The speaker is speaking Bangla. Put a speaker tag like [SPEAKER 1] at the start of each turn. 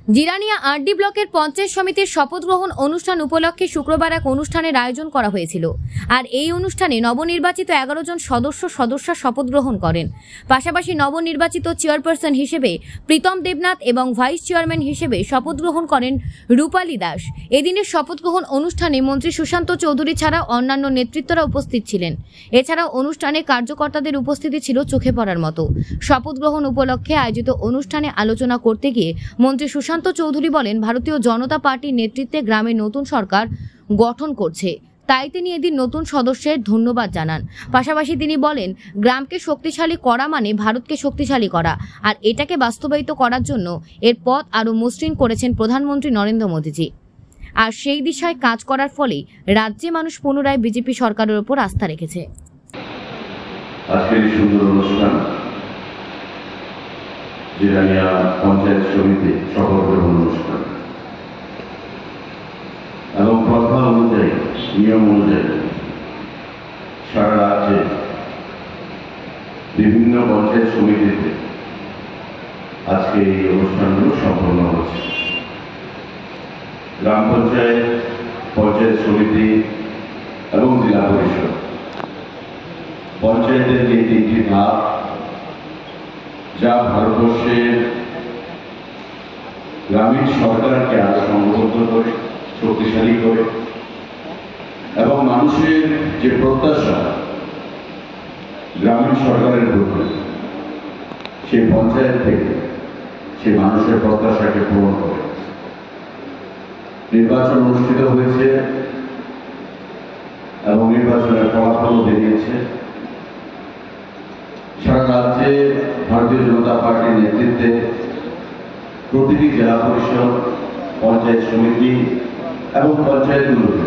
[SPEAKER 1] জিরানিয়া আরডি ব্লকের পঞ্চায়েত সমিতির শপথ গ্রহণ অনুষ্ঠান উপলক্ষে শুক্রবার এক অনুষ্ঠানের আয়োজন করা হয়েছিল। আর এই অনুষ্ঠানে নবনির্বাচিত 11 জন সদস্যা শপথ গ্রহণ করেন। পাশাপাশি নবনির্বাচিত চেয়ারপারসন হিসেবে প্রীতম দেবনাথ এবং ভাইস চেয়ারম্যান হিসেবে শপথ গ্রহণ করেন রূপালী দাস। এদিনের শপথ গ্রহণ অনুষ্ঠানে মন্ত্রী সুশান্ত চৌধুরী ছাড়া অন্যান্য নেতৃত্বরা উপস্থিত ছিলেন। এছাড়াও অনুষ্ঠানে কার্যকর্তাদের উপস্থিতি ছিল চোখে পড়ার মতো। শপথ গ্রহণ উপলক্ষে আয়োজিত অনুষ্ঠানে আলোচনা করতে গিয়ে মন্ত্রী সুশান্ত চৌধুরী বলেন, ভারতীয় জনতা পার্টির নেতৃত্বে গ্রামে নতুন সরকার গঠন করছে, তাই তিনি এদিন নতুন সদস্যের ধন্যবাদ জানান। পাশাপাশি তিনি বলেন, গ্রামকে শক্তিশালী করা মানে ভারতকে শক্তিশালী করা, আর এটাকে বাস্তবায়িত করার জন্য এর পথ আরও মসৃণ করেছেন প্রধানমন্ত্রী নরেন্দ্র মোদীজি। আর সেই দিশায় কাজ করার ফলে রাজ্যে মানুষ পুনরায় বিজেপি সরকারের উপর আস্থা রেখেছে।
[SPEAKER 2] আজকের সুন্দর অনুষ্ঠান জিরানিয়া পঞ্চায়েত সমিতি শপথ গ্রহণ অনুষ্ঠান এবং কথা অনুযায়ী, নিয়ম অনুযায়ী সারা রাজ্যে বিভিন্ন পঞ্চায়েত সমিতিতে আজকে এই অনুষ্ঠানগুলো সম্পন্ন হচ্ছে। গ্রাম পঞ্চায়েত, পঞ্চায়েত সমিতি এবং জেলা পরিষদ পঞ্চায়েতের যে তিনটি ধাপ, যা ভারতবর্ষের গ্রামীণ সরকারকে আরো সংগঠিত করে, শক্তিশালী করে এবং মানুষের যে প্রত্যাশা গ্রামীণ সরকারের প্রতি, সেই পঞ্চায়েত থেকে সেই মানুষের প্রত্যাশাকে পূরণ করে। নির্বাচন অনুষ্ঠিত হয়েছে এবং নির্বাচনের ফলাফল বেরিয়েছে। সারা রাজ্যে ভারতীয় জনতা পার্টির নেতৃত্বে প্রতিটি জেলা পরিষদ, পঞ্চায়েত সমিতি এবং পঞ্চায়েতগুলোতে